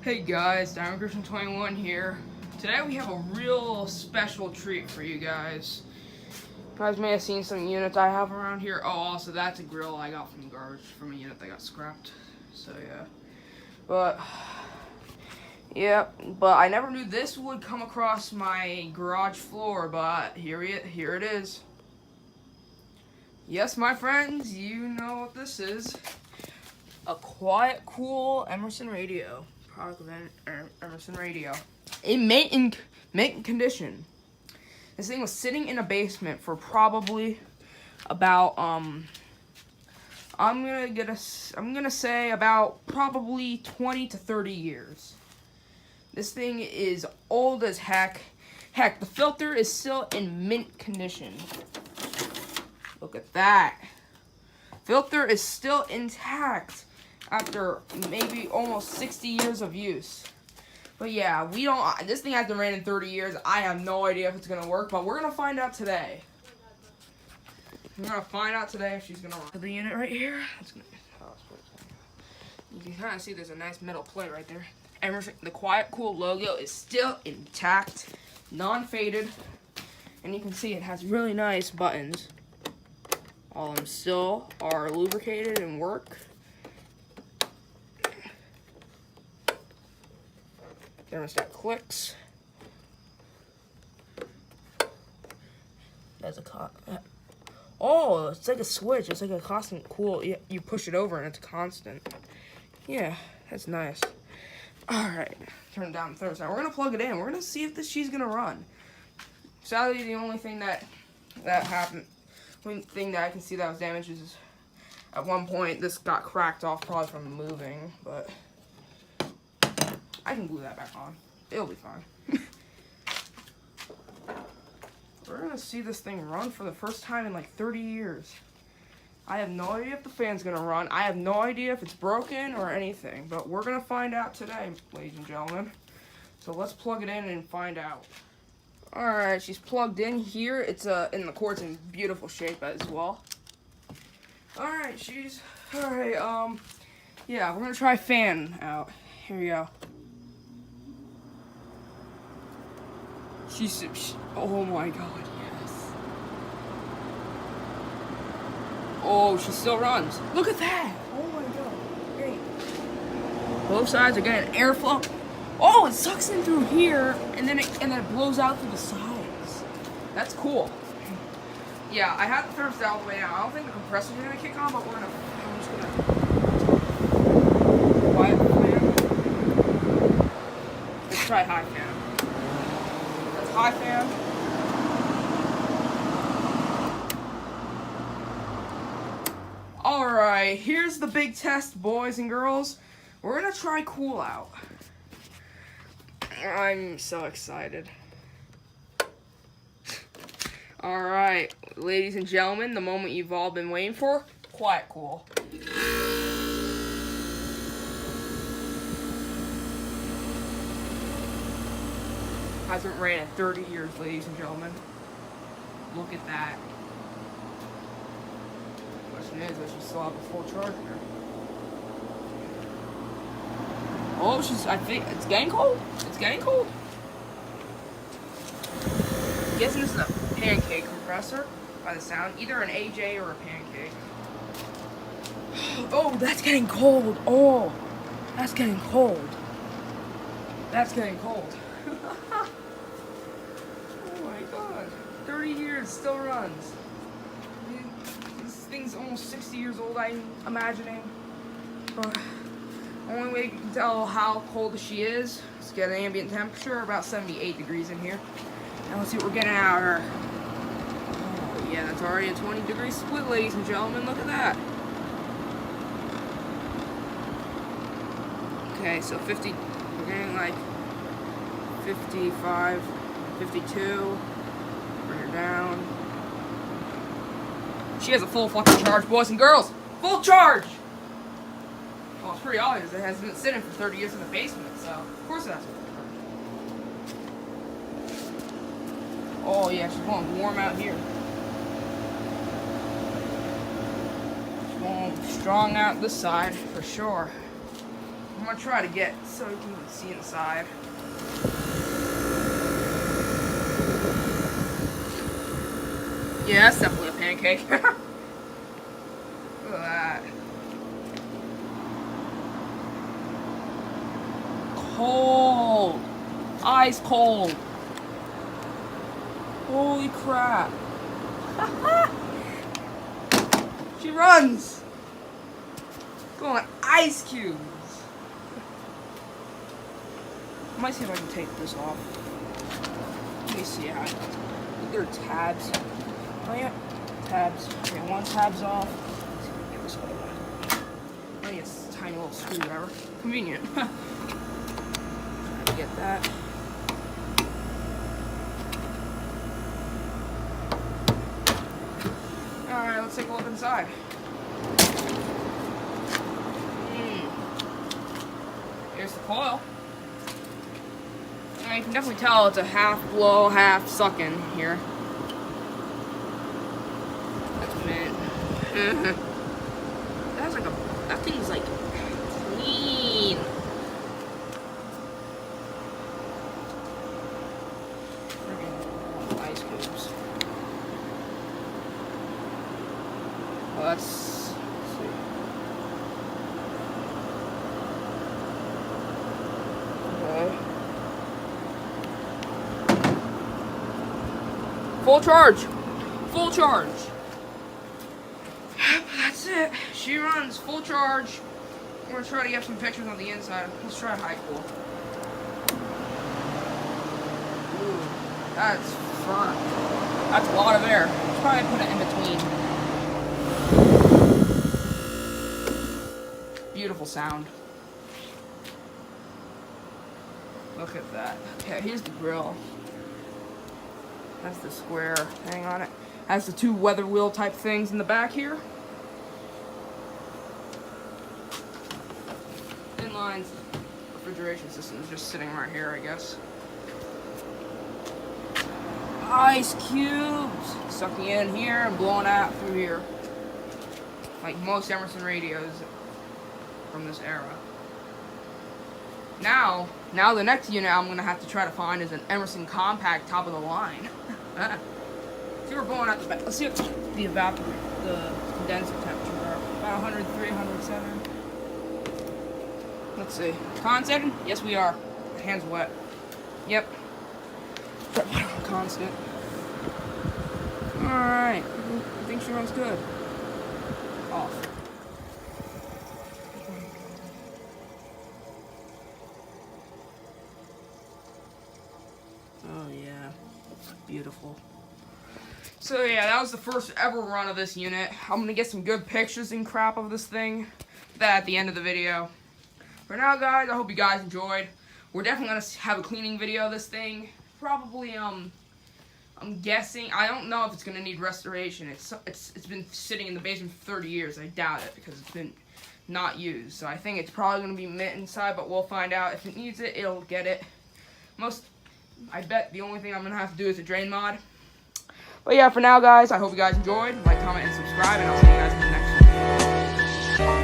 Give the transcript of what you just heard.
Hey guys, Diamond21 here. Today we have a real special treat for you guys. You guys may have seen some units I have around here. Oh, also that's a grill I got from garbage from a unit that got scrapped. So yeah. But I never knew this would come across my garage floor, but here it is. Yes, my friends, you know what this is. A quiet, cool Emerson radio. Product of Emerson radio. In mint condition. This thing was sitting in a basement for probably about I'm gonna say about probably 20 to 30 years. This thing is old as heck. Heck, the filter is still in mint condition. Look at that. Filter is still intact after maybe almost 60 years of use. But yeah, this thing hasn't ran in 30 years. I have no idea if it's gonna work, but we're gonna find out today. We're gonna find out today if she's gonna run. The unit right here, you can kind of see there's a nice metal plate right there. Emerson, the Quiet Cool logo is still intact, non-faded, and you can see it has really nice buttons. All of them still are lubricated and work. Thermostat clicks. That's oh, it's like a switch. It's like a constant cool. You push it over and it's constant. Yeah, that's nice. Alright, turn down the thermostat. We're gonna plug it in. We're gonna see if she's gonna run. Sadly, the only thing that happened, only thing that I can see that was damaged is at one point this got cracked off probably from moving, but I can glue that back on. It'll be fine. We're gonna see this thing run for the first time in like 30 years. I have no idea if the fan's gonna run. I have no idea if it's broken or anything, but we're gonna find out today, ladies and gentlemen. So let's plug it in and find out. Alright, she's plugged in here. It's in the cord's in beautiful shape as well. Alright, yeah, we're gonna try fan out. Here we go. Oh my god, yes. Oh, she still runs. Look at that. Oh my god, great. Both sides are getting airflow. Oh, it sucks in through here, and then it blows out through the sides. That's cool. Yeah, I have the thermostat all the way down. I don't think the compressor's gonna kick on, but I'm just gonna quiet fan. Let's try high fan. That's high fan. Alright, here's the big test, boys and girls. We're gonna try Kool out. I'm so excited. Alright, ladies and gentlemen, the moment you've all been waiting for, Quiet Kool. Hasn't ran in 30 years, ladies and gentlemen. Look at that. The question is, does she still have a full charge here? Oh, I think it's getting cold. It's getting cold. I'm guessing this is a pancake compressor by the sound. Either an AJ or a pancake. Oh, that's getting cold. Oh, that's getting cold. That's getting cold. Oh my god. 30 years, still runs. This thing's almost 60 years old, I'm imagining. But the only way you can tell how cold she is get an ambient temperature, about 78 degrees in here. Now let's see what we're getting out of her. Oh yeah, that's already a 20-degree split, ladies and gentlemen. Look at that. Okay, so 50, we're getting like 55, 52. Bring her down. She has a full fucking charge, boys and girls. Full charge! Well, it's pretty obvious. It has been sitting for 30 years in the basement, so of course it has full charge. Oh yeah, she's going warm out here. She's going strong out this side, for sure. I'm gonna try to get so you can see inside. Yeah, that's definitely a pancake. Look at that. Cold. Ice cold. Holy crap. She runs. Going ice cubes. I might see if I can take this off. Let me see how it does. There are tabs. Oh yeah, tabs. Okay, one tab's off. Let's see if I can get this one. Oh yes, tiny little screwdriver. Convenient. Try to get that. Alright, let's take a look inside. Here's the coil. You can definitely tell it's a half blow, half suck in here. That's mint. That's like that thing's like clean. Freaking ice cubes. Well, let's see. Okay. Full charge. Full charge. Yep, that's it. She runs full charge. We're gonna try to get some pictures on the inside. Let's try high cool. Ooh, that's fun. That's a lot of air. Let's probably put it in between. Beautiful sound. Look at that. Okay, here's the grill. That's the square thing on it. Has the two weather wheel type things in the back here. Inline refrigeration system is just sitting right here, I guess. Ice cubes sucking in here and blowing out through here, like most Emerson radios from this era. Now the next unit I'm gonna have to try to find is an Emerson compact top of the line. See, we're blowing out the back. Let's see what the condenser temperature are. About 103, 107. Let's see. Constant? Yes, we are. My hand's wet. Yep. Constant. Alright. I think she runs good. Off. Oh yeah. Beautiful. So yeah, that was the first ever run of this unit. I'm gonna get some good pictures and crap of this thing. That at the end of the video. For now, guys, I hope you guys enjoyed. We're definitely gonna have a cleaning video of this thing. Probably, I'm guessing. I don't know if it's gonna need restoration. It's been sitting in the basement for 30 years. I doubt it because it's been not used. So I think it's probably gonna be mint inside, but we'll find out. If it needs it, it'll get it. I bet the only thing I'm gonna have to do is a drain mod. But yeah, for now, guys, I hope you guys enjoyed. Like, comment, and subscribe, and I'll see you guys in the next one.